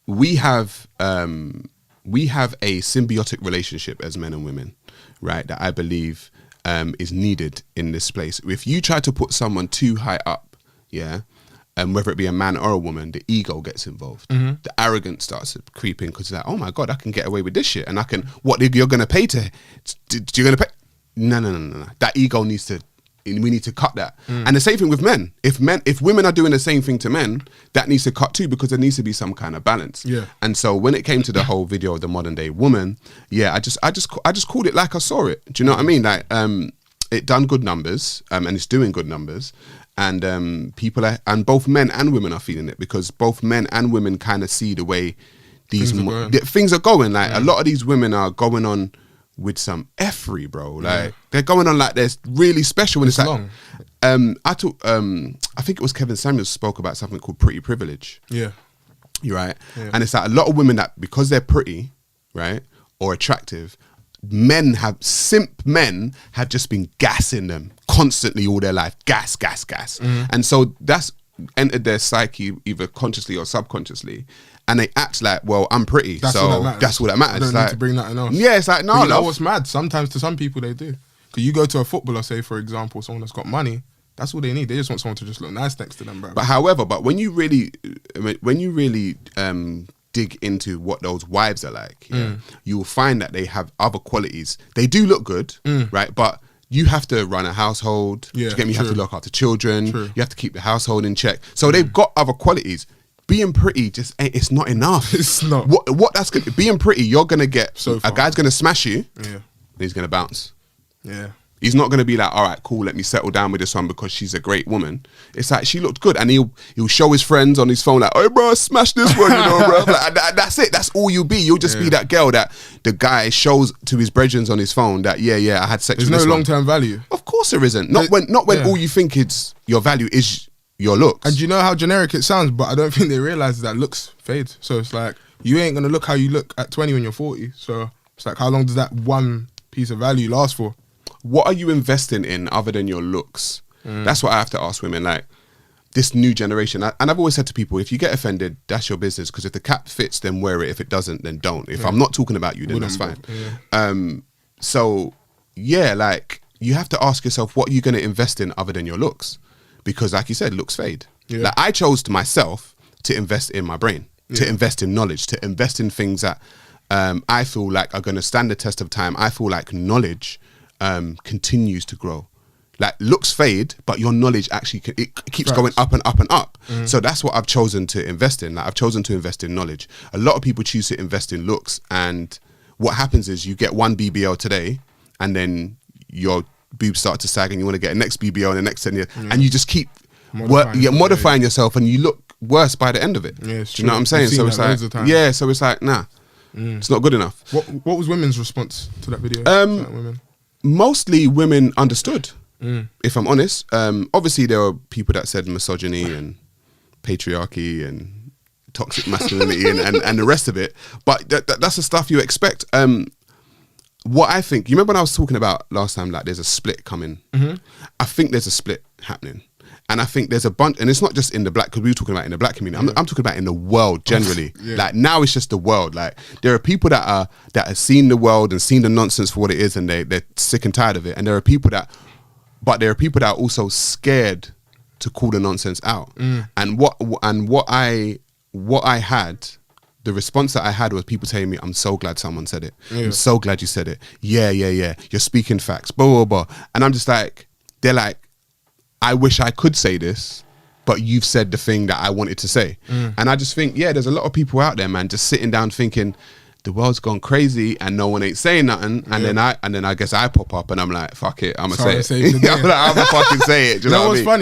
we have a symbiotic relationship as men and women, right? That I believe is needed in this place. If you try to put someone too high up, yeah, whether it be a man or a woman, the ego gets involved. Mm-hmm. The arrogance starts creeping because it's like, oh my God, I can get away with this shit, and I can. What you're going to pay to? You're going to pay? No. That ego needs to. We need to cut that. And the same thing with men. If women are doing the same thing to men, that needs to cut too, because there needs to be some kind of balance. Yeah. And so when it came to the whole video of the modern day woman, yeah, I just called it like I saw it. Do you know what I mean? Like, it done good numbers, and it's doing good numbers, and people are, and both men and women are feeling it, because both men and women kind of see the way these things are going. Like, a lot of these women are going on with some effery, bro. Like, they're going on like they're really special. And it's like, long. I think it was Kevin Samuels spoke about something called pretty privilege. Yeah. You're right. Yeah. And it's like a lot of women that, because they're pretty, right, or attractive, simp men have just been gassing them constantly all their life. Gas. Mm-hmm. And so that's entered their psyche, either consciously or subconsciously. And they act like, well, I'm pretty, that's so that's what that matters. I don't need to bring nothing else. Yeah, it's like, no, you know what's mad? Sometimes to some people they do. Because you go to a footballer, say for example, someone that's got money, that's all they need. They just want someone to just look nice next to them, bro. But however, when you really dig into what those wives are like, you will find that they have other qualities. They do look good, right? But you have to run a household. Yeah, you have to look after children. True. You have to keep the household in check. So they've got other qualities. Being pretty just ain't, it's not enough. It's not. What that's gonna, being pretty, you're gonna get a guy's gonna smash you. Yeah. And he's gonna bounce. Yeah. He's not gonna be like, all right, cool, let me settle down with this one because she's a great woman. It's like, she looked good, and he'll show his friends on his phone like, oh bro, smash this one, you know, bro. Like, that's it. That's all you'll be. You'll just be that girl that the guy shows to his brethren on his phone that I had sex. There's with this no long term value. Of course there isn't. Not when all you think is your value is your looks. And you know how generic it sounds, but I don't think they realize that looks fade. So it's like, you ain't gonna look how you look at 20 when you're 40. So it's like, how long does that one piece of value last for? What are you investing in other than your looks? That's what I have to ask women. Like, this new generation, and I've always said to people, if you get offended, that's your business, because if the cap fits, then wear it. If it doesn't, then don't. If I'm not talking about you, then that's fine. So yeah, like, you have to ask yourself, what are you going to invest in other than your looks? Because like you said, looks fade. Yeah. Like, I chose to myself to invest in my brain, to invest in knowledge, to invest in things that I feel like are going to stand the test of time. I feel like knowledge continues to grow. Like, looks fade, but your knowledge actually it keeps going up and up and up. So that's what I've chosen to invest in. Like, I've chosen to invest in knowledge. A lot of people choose to invest in looks, and what happens is you get one BBL today, and then boobs start to sag, and you want to get a next BBL in the next 10 years, and you just keep modifying yourself, and you look worse by the end of it. Yeah, it's true. Do you know what I'm saying? So it's like, nah, it's not good enough. What was women's response to that video? Mostly women understood, if I'm honest. Obviously there were people that said misogyny and patriarchy and toxic masculinity and the rest of it, but that's the stuff you expect. What I think, you remember when I was talking about last time, like, there's a split coming? I think there's a split happening. And I think there's a bunch, and it's not just in the black, because we were talking about in the black community. I'm talking about in the world generally. Like, now it's just the world. Like, there are people that have seen the world and seen the nonsense for what it is, and they're sick and tired of it. And there are people that are also scared to call the nonsense out. And what I had. The response that I had was people telling me, I'm so glad someone said it. I'm so glad you said it. Yeah. You're speaking facts, blah, blah, blah. And I'm just like, they're like, I wish I could say this, but you've said the thing that I wanted to say. And I just think, there's a lot of people out there, man, just sitting down thinking, the world's gone crazy and no one ain't saying nothing. And then I guess I pop up and I'm like, fuck it, I'm gonna say it. I'm gonna fucking say it. Do you know what I mean? What's funny?